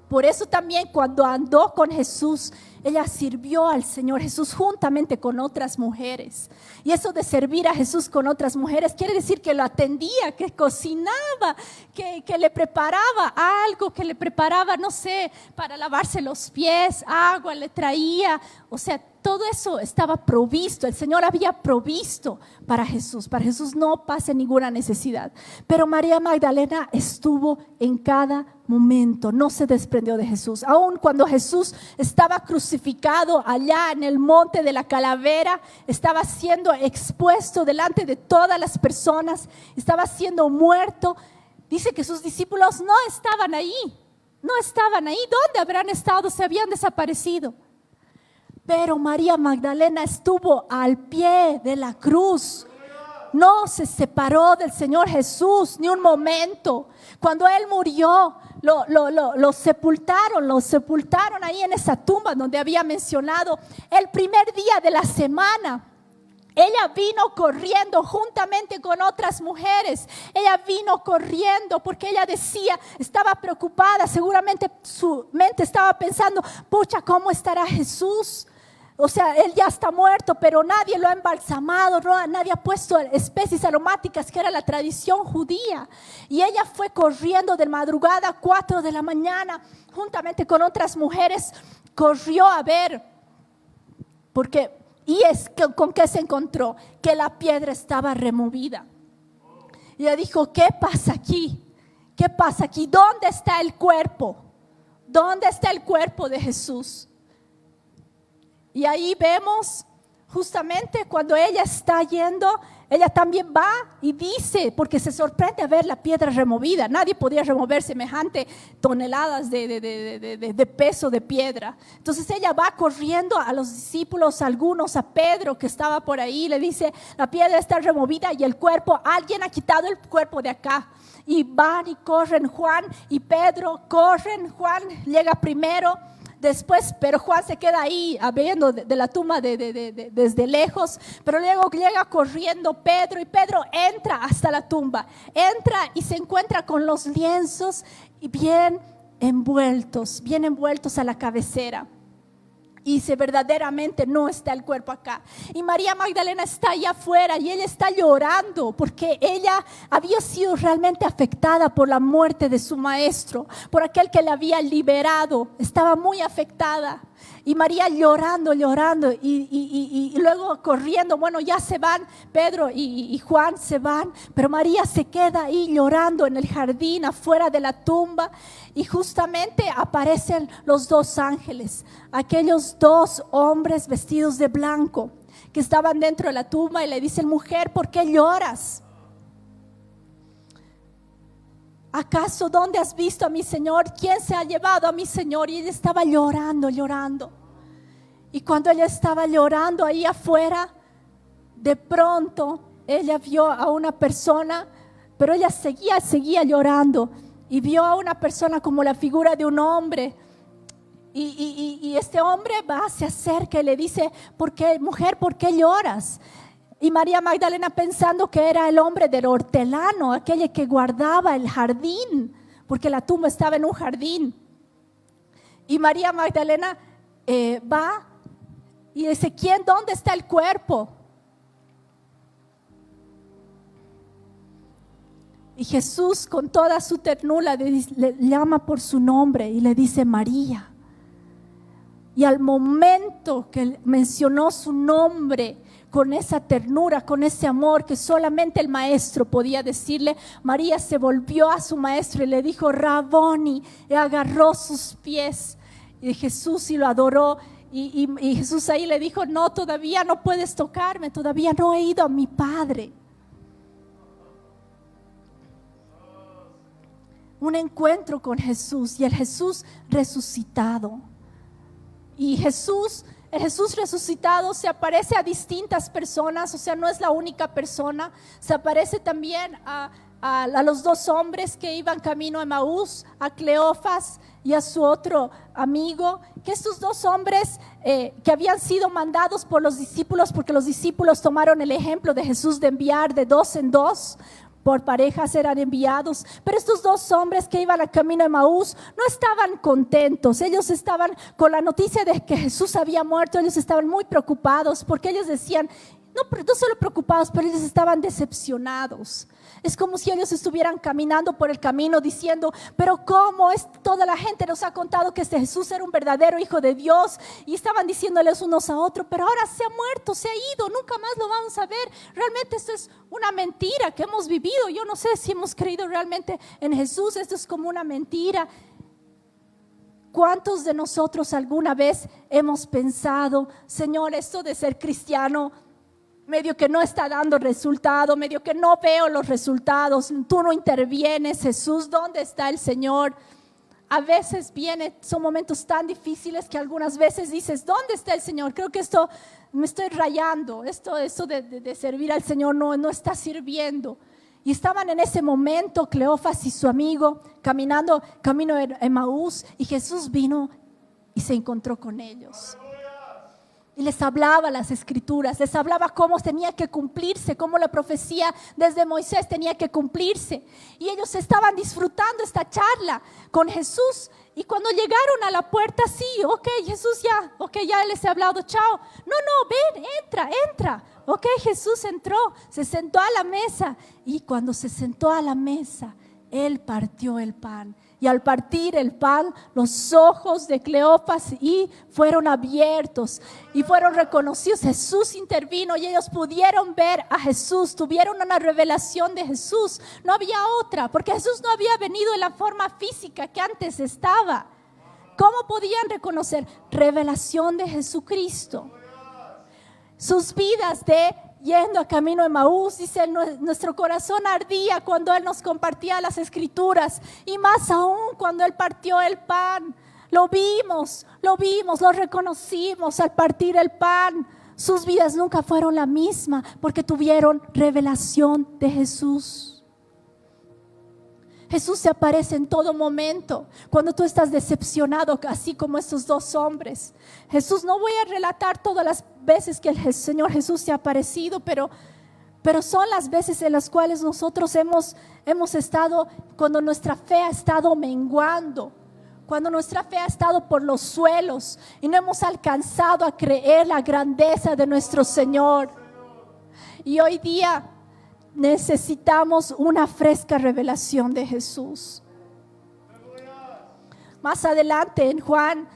Por eso también cuando andó con Jesús, ella sirvió al Señor Jesús juntamente con otras mujeres. Y eso de servir a Jesús con otras mujeres quiere decir que lo atendía, que cocinaba, que le preparaba algo, que le preparaba, no sé, para lavarse los pies, agua le traía. O sea, todo eso estaba provisto. El Señor había provisto para Jesús. Para Jesús no pasa ninguna necesidad. Pero María Magdalena estuvo en cada momento, no se desprendió de Jesús. Aun cuando Jesús estaba crucificado allá en el monte de la calavera, estaba siendo expuesto delante de todas las personas, estaba siendo muerto. Dice que sus discípulos no estaban ahí. No estaban ahí. ¿Dónde habrán estado? Se habían desaparecido. Pero María Magdalena estuvo al pie de la cruz. No se separó del Señor Jesús ni un momento. Cuando Él murió, lo sepultaron ahí en esa tumba donde había mencionado el primer día de la semana. Ella vino corriendo juntamente con otras mujeres. Ella vino corriendo porque ella decía, estaba preocupada, seguramente su mente estaba pensando, pucha, ¿cómo estará Jesús? O sea, Él ya está muerto, pero nadie lo ha embalsamado, nadie ha puesto especies aromáticas, que era la tradición judía. Y ella fue corriendo de madrugada, 4 de la mañana, juntamente con otras mujeres, corrió a ver, ¿con qué se encontró? Que la piedra estaba removida. Y ella dijo, ¿qué pasa aquí? ¿Qué pasa aquí? ¿Dónde está el cuerpo? ¿Dónde está el cuerpo de Jesús? Y ahí vemos justamente cuando ella está yendo, ella también va y dice, porque se sorprende a ver la piedra removida. Nadie podía remover semejante toneladas de peso de piedra. Entonces ella va corriendo a los discípulos, algunos, a Pedro que estaba por ahí, le dice, la piedra está removida y el cuerpo, alguien ha quitado el cuerpo de acá. Y van y corren, Juan y Pedro corren, Juan llega primero. Después, pero Juan se queda ahí viendo de la tumba desde lejos, pero luego llega corriendo Pedro y Pedro entra hasta la tumba, entra y se encuentra con los lienzos y bien envueltos a la cabecera. Y dice, verdaderamente no está el cuerpo acá. Y María Magdalena está allá afuera y ella está llorando porque ella había sido realmente afectada por la muerte de su maestro, por aquel que la había liberado. Estaba muy afectada. Y María llorando y luego corriendo. Bueno, ya se van, Pedro y Juan se van, pero María se queda ahí llorando en el jardín afuera de la tumba. Y justamente aparecen los 2 ángeles, aquellos 2 hombres vestidos de blanco que estaban dentro de la tumba y le dicen, mujer, ¿por qué lloras? ¿Acaso dónde has visto a mi Señor? ¿Quién se ha llevado a mi Señor? Y ella estaba llorando. Y cuando ella estaba llorando ahí afuera, de pronto ella vio a una persona, pero ella seguía llorando. Y vio a una persona como la figura de un hombre. Y este hombre se acerca y le dice, mujer, ¿por qué lloras? Y María Magdalena, pensando que era el hombre del hortelano, aquel que guardaba el jardín, porque la tumba estaba en un jardín. Y María Magdalena va y dice, ¿dónde está el cuerpo? Y Jesús, con toda su ternura, le llama por su nombre y le dice, María. Y al momento que mencionó su nombre, con esa ternura, con ese amor que solamente el maestro podía decirle, María se volvió a su maestro y le dijo, Raboni, y agarró sus pies y Jesús y lo adoró. Y Jesús ahí le dijo, no, todavía no puedes tocarme, todavía no he ido a mi Padre. Un encuentro con Jesús y el Jesús resucitado. Y Jesús el Jesús resucitado se aparece a distintas personas, o sea, no es la única persona. Se aparece también a los dos hombres que iban camino a Emaús, a Cleofas y a su otro amigo, que estos dos hombres que habían sido mandados por los discípulos, porque los discípulos tomaron el ejemplo de Jesús de enviar de dos en dos, por parejas eran enviados, pero estos dos hombres que iban a camino a Emaús no estaban contentos. Ellos estaban con la noticia de que Jesús había muerto. Ellos estaban muy preocupados, porque ellos decían, no solo preocupados, pero ellos estaban decepcionados. Es como si ellos estuvieran caminando por el camino diciendo, pero ¿cómo es? Toda la gente nos ha contado que este Jesús era un verdadero hijo de Dios, y estaban diciéndoles unos a otros, pero ahora se ha muerto, se ha ido, nunca más lo vamos a ver. Realmente esto es una mentira que hemos vivido. Yo no sé si hemos creído realmente en Jesús. Esto es como una mentira. ¿Cuántos de nosotros alguna vez hemos pensado, Señor, esto de ser cristiano medio que no está dando resultado, medio que no veo los resultados, tú no intervienes, Jesús, ¿dónde está el Señor? A veces son momentos tan difíciles que algunas veces dices, ¿dónde está el Señor? Creo que esto me estoy rayando, esto de servir al Señor no está sirviendo. Y estaban en ese momento Cleofas y su amigo caminando camino a Emaús, y Jesús vino y se encontró con ellos. Y les hablaba las escrituras, les hablaba cómo tenía que cumplirse, cómo la profecía desde Moisés tenía que cumplirse. Y ellos estaban disfrutando esta charla con Jesús. Y cuando llegaron a la puerta, sí, ok, Jesús ya les he hablado, chao. No, ven, entra. Ok, Jesús entró, se sentó a la mesa. Y cuando se sentó a la mesa, Él partió el pan. Y al partir el pan, los ojos de Cleofas fueron abiertos y fueron reconocidos. Jesús intervino y ellos pudieron ver a Jesús, tuvieron una revelación de Jesús. No había otra, porque Jesús no había venido en la forma física que antes estaba. ¿Cómo podían reconocer? Revelación de Jesucristo. Sus vidas yendo a camino de Emaús, dice, nuestro corazón ardía cuando Él nos compartía las escrituras, y más aún cuando Él partió el pan. Lo vimos, lo reconocimos al partir el pan. Sus vidas nunca fueron la misma, porque tuvieron revelación de Jesús. Jesús se aparece en todo momento, cuando tú estás decepcionado, así como estos dos hombres. Jesús, no voy a relatar todas las veces que el Señor Jesús se ha aparecido, pero son las veces en las cuales nosotros hemos estado, cuando nuestra fe ha estado menguando, cuando nuestra fe ha estado por los suelos y no hemos alcanzado a creer la grandeza de nuestro Señor. Y hoy día necesitamos una fresca revelación de Jesús. Más adelante en Juan,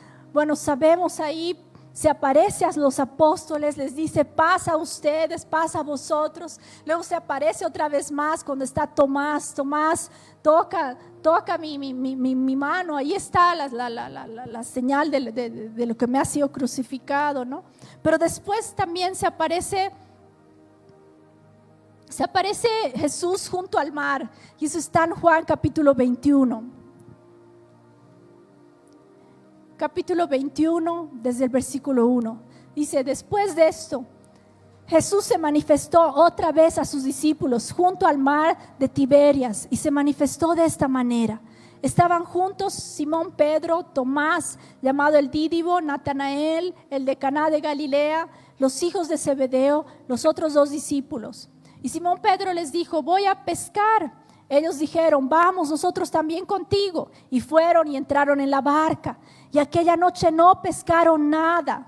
sabemos ahí, se aparece a los apóstoles, les dice, pasa a ustedes, pasa a vosotros. Luego se aparece otra vez más cuando está Tomás, toca mi mano, ahí está la señal de lo que me ha sido crucificado, ¿no? Pero después también se aparece Jesús junto al mar, y eso está en Juan capítulo 21. Capítulo 21, desde el versículo 1. Dice, después de esto, Jesús se manifestó otra vez a sus discípulos junto al mar de Tiberias, y se manifestó de esta manera. Estaban juntos Simón Pedro, Tomás, llamado el Dídimo, Natanael, el de Caná de Galilea, los hijos de Zebedeo, los otros dos discípulos. Y Simón Pedro les dijo, voy a pescar. Ellos dijeron, vamos nosotros también contigo. Y fueron y entraron en la barca. Y aquella noche no pescaron nada.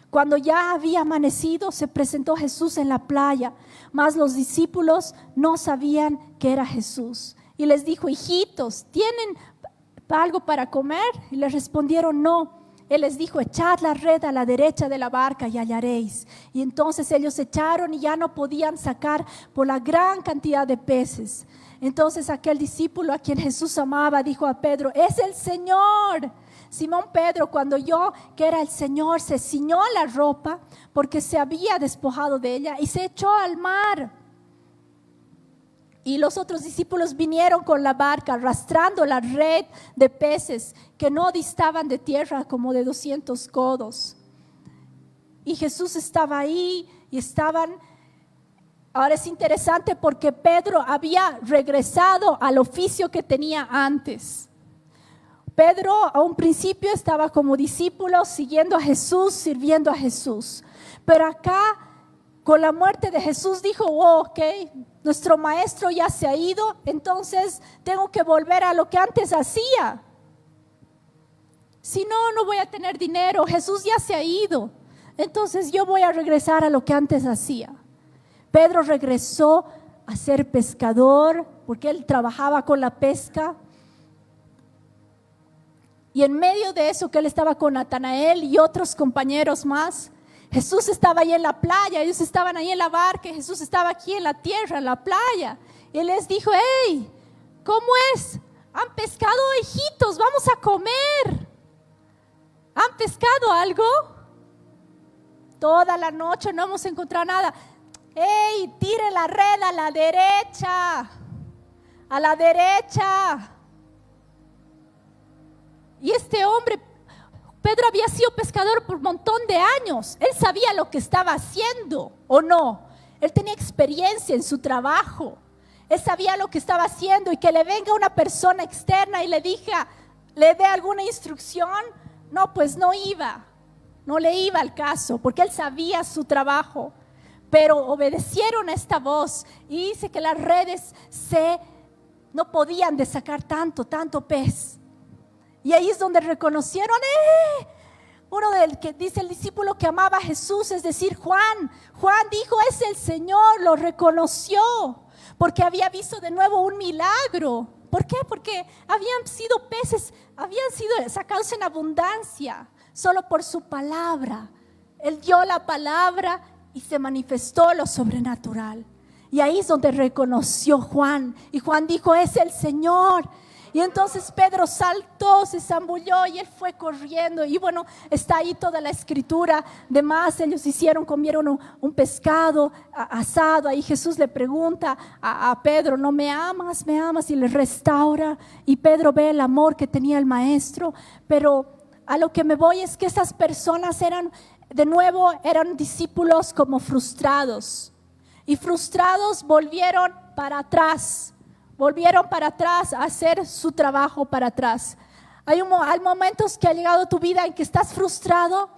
Cuando ya había amanecido, se presentó Jesús en la playa, mas los discípulos no sabían que era Jesús. Y les dijo, hijitos, ¿tienen algo para comer? Y les respondieron, no. Él les dijo, echad la red a la derecha de la barca y hallaréis. Y entonces ellos echaron y ya no podían sacar por la gran cantidad de peces. Entonces aquel discípulo a quien Jesús amaba dijo a Pedro, es el Señor. Simón Pedro, cuando oyó que era el Señor, se ciñó la ropa porque se había despojado de ella y se echó al mar. Y los otros discípulos vinieron con la barca arrastrando la red de peces que no distaban de tierra como de 200 codos. y Jesús estaba ahí y estaban. Ahora es interesante porque Pedro había regresado al oficio que tenía antes. Pedro a un principio estaba como discípulo siguiendo a Jesús, sirviendo a Jesús. Pero acá con la muerte de Jesús dijo, ok, nuestro maestro ya se ha ido, entonces tengo que volver a lo que antes hacía. Si no, no voy a tener dinero, Jesús ya se ha ido, entonces yo voy a regresar a lo que antes hacía. Pedro regresó a ser pescador porque él trabajaba con la pesca. Y en medio de eso que él estaba con Natanael y otros compañeros más, Jesús estaba ahí en la playa, ellos estaban ahí en la barca, Jesús estaba aquí en la tierra, en la playa. Y él les dijo, hey, ¿cómo es? ¿Han pescado hijitos? Vamos a comer. ¿Han pescado algo? Toda la noche no hemos encontrado nada. Hey, tire la red a la derecha. A la derecha. Y este hombre, Pedro había sido pescador por un montón de años. Él sabía lo que estaba haciendo, ¿o no? Él tenía experiencia en su trabajo. Él sabía lo que estaba haciendo y que le venga una persona externa y le dé alguna instrucción. No, pues no le iba al caso, porque él sabía su trabajo. Pero obedecieron a esta voz y dice que las redes no podían de sacar tanto pez. Y ahí es donde reconocieron, uno del que dice el discípulo que amaba a Jesús, es decir, Juan dijo, es el Señor, lo reconoció, porque había visto de nuevo un milagro. ¿Por qué? Porque habían sido peces, habían sido sacados en abundancia, solo por su palabra. Él dio la palabra y se manifestó lo sobrenatural. Y ahí es donde reconoció Juan, y Juan dijo, es el Señor. Y entonces Pedro saltó, se zambulló y él fue corriendo. Y bueno, está ahí toda la escritura. Además, ellos comieron un pescado asado. Ahí Jesús le pregunta a Pedro, ¿no me amas? ¿Me amas? Y le restaura. Y Pedro ve el amor que tenía el maestro. Pero a lo que me voy es que esas personas eran discípulos como frustrados. Y frustrados volvieron para atrás. Volvieron para atrás a hacer su trabajo para atrás. Hay momentos que ha llegado tu vida en que estás frustrado,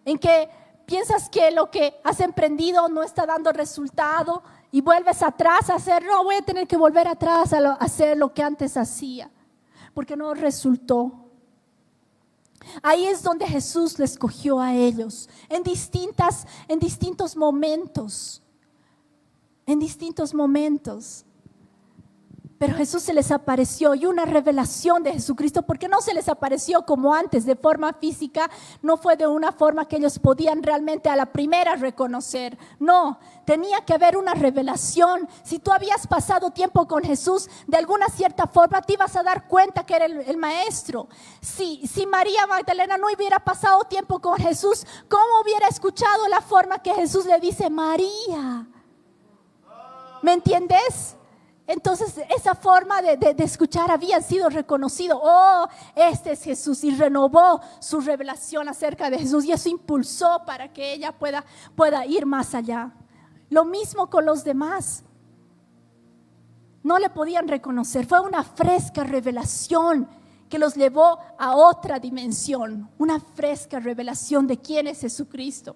en que piensas que lo que has emprendido no está dando resultado y vuelves atrás a hacer, no, voy a tener que volver atrás a hacer lo que antes hacía, porque no resultó. Ahí es donde Jesús les escogió a ellos, en distintos momentos. Pero Jesús se les apareció y una revelación de Jesucristo, porque no se les apareció como antes de forma física, no fue de una forma que ellos podían realmente a la primera reconocer. No, tenía que haber una revelación. Si tú habías pasado tiempo con Jesús, de alguna cierta forma te ibas a dar cuenta que era el maestro. Si María Magdalena no hubiera pasado tiempo con Jesús, ¿cómo hubiera escuchado la forma que Jesús le dice María? ¿Me entiendes? Entonces esa forma de escuchar había sido reconocido. Este es Jesús, y renovó su revelación acerca de Jesús, y eso impulsó para que ella pueda ir más allá. Lo mismo con los demás. No le podían reconocer. Fue una fresca revelación que los llevó a otra dimensión. Una fresca revelación de quién es Jesucristo.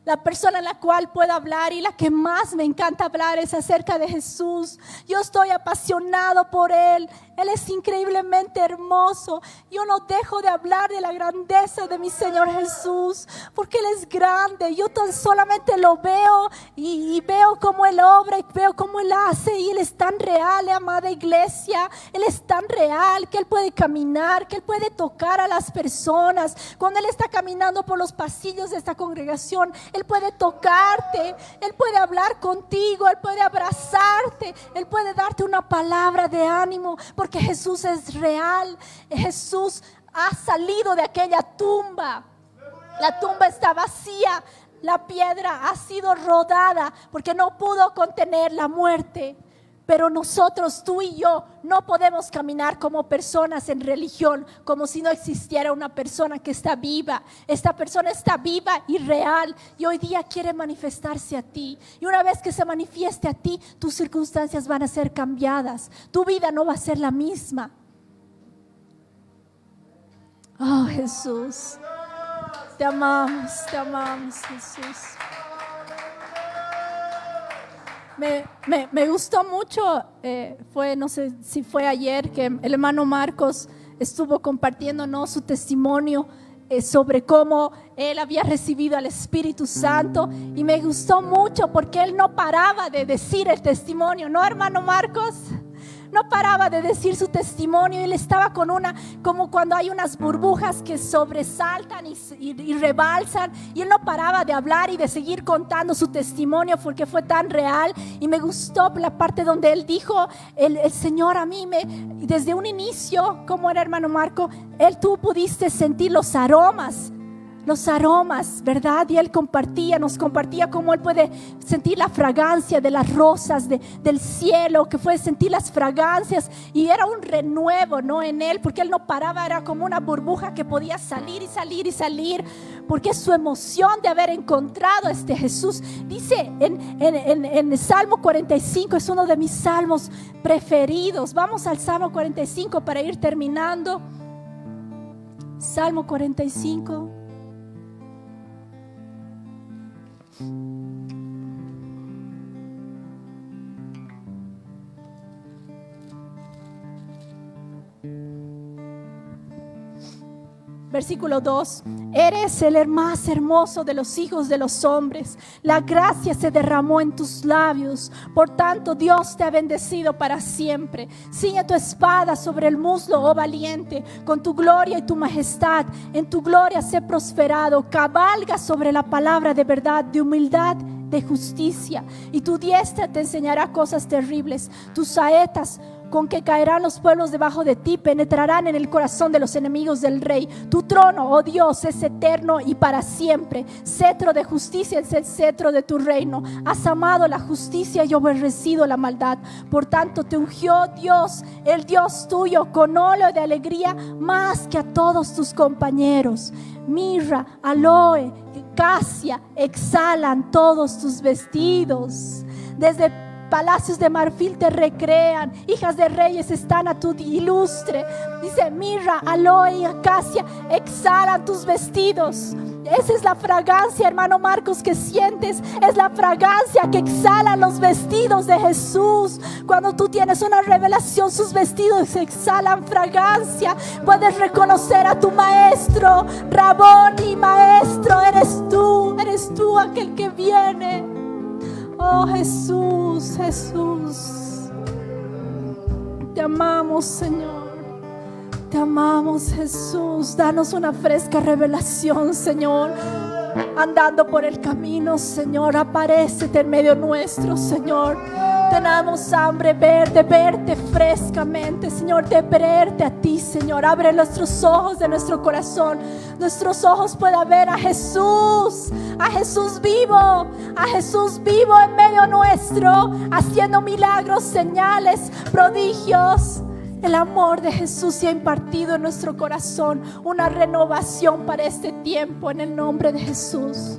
La persona en la cual puedo hablar y la que más me encanta hablar es acerca de Jesús. Yo estoy apasionado por Él. Él es increíblemente hermoso. Yo no dejo de hablar de la grandeza de mi Señor Jesús, porque Él es grande. Yo tan solamente lo veo y veo cómo Él obra y veo cómo Él hace, y Él es tan real, amada iglesia. Él es tan real que Él puede caminar, que Él puede tocar a las personas. Cuando Él está caminando por los pasillos de esta congregación, Él puede tocarte, Él puede hablar contigo, Él puede abrazarte, Él puede darte una palabra de ánimo, porque Jesús es real. Jesús ha salido de aquella tumba. La tumba está vacía, la piedra ha sido rodada porque no pudo contener la muerte. Pero nosotros, tú y yo, no podemos caminar como personas en religión, como si no existiera una persona que está viva. Esta persona está viva y real y hoy día quiere manifestarse a ti. Y una vez que se manifieste a ti, tus circunstancias van a ser cambiadas. Tu vida no va a ser la misma. Oh, Jesús, te amamos, Jesús. Me gustó mucho, no sé si fue ayer, que el hermano Marcos estuvo compartiéndonos su testimonio sobre cómo él había recibido al Espíritu Santo, y me gustó mucho porque él no paraba de decir el testimonio, ¿no, hermano Marcos? No paraba de decir su testimonio. Él estaba con como cuando hay unas burbujas que sobresaltan y rebalsan, y él no paraba de hablar y de seguir contando su testimonio porque fue tan real. Y me gustó la parte donde él dijo, el Señor a mí desde un inicio, como era, hermano Marco, tú pudiste sentir los aromas, ¿verdad? Y él nos compartía cómo él puede sentir la fragancia de las rosas del cielo, que puede sentir las fragancias, y era un renuevo, ¿no? En él, porque él no paraba, era como una burbuja que podía salir y salir y salir, porque es su emoción de haber encontrado a este Jesús. Dice en Salmo 45, es uno de mis salmos preferidos. Vamos al Salmo 45 para ir terminando. Salmo 45. Versículo 2: eres el más hermoso de los hijos de los hombres, la gracia se derramó en tus labios, por tanto Dios te ha bendecido para siempre. Ciñe tu espada sobre el muslo, oh valiente, con tu gloria y tu majestad, en tu gloria sé prosperado. Cabalga sobre la palabra de verdad, de humildad, de justicia, y tu diestra te enseñará cosas terribles. Tus saetas con que caerán los pueblos debajo de ti penetrarán en el corazón de los enemigos del rey. Tu trono, oh Dios, es eterno y para siempre. Cetro de justicia es el cetro de tu reino. Has amado la justicia y aborrecido la maldad. Por tanto te ungió Dios, el Dios tuyo, con óleo de alegría más que a todos tus compañeros. Mirra, aloe, casia exhalan todos tus vestidos. Desde palacios de marfil te recrean, hijas de reyes están a tu ilustre. Dice, mirra, aloe y acacia exhalan tus vestidos. Esa es la fragancia, hermano Marcos, que sientes. Es la fragancia que exhalan los vestidos de Jesús. Cuando tú tienes una revelación, sus vestidos exhalan fragancia. Puedes reconocer a tu maestro. Raboni, maestro, eres tú aquel que viene. Oh Jesús, Jesús, te amamos, Señor, te amamos, Jesús. Danos una fresca revelación, Señor, andando por el camino, Señor. Aparécete en medio nuestro, Señor. Tenemos hambre de verte frescamente, Señor, de verte a ti, Señor. Abre nuestros ojos de nuestro corazón. Nuestros ojos puedan ver a Jesús vivo en medio nuestro, haciendo milagros, señales, prodigios. El amor de Jesús se ha impartido en nuestro corazón, una renovación para este tiempo, en el nombre de Jesús.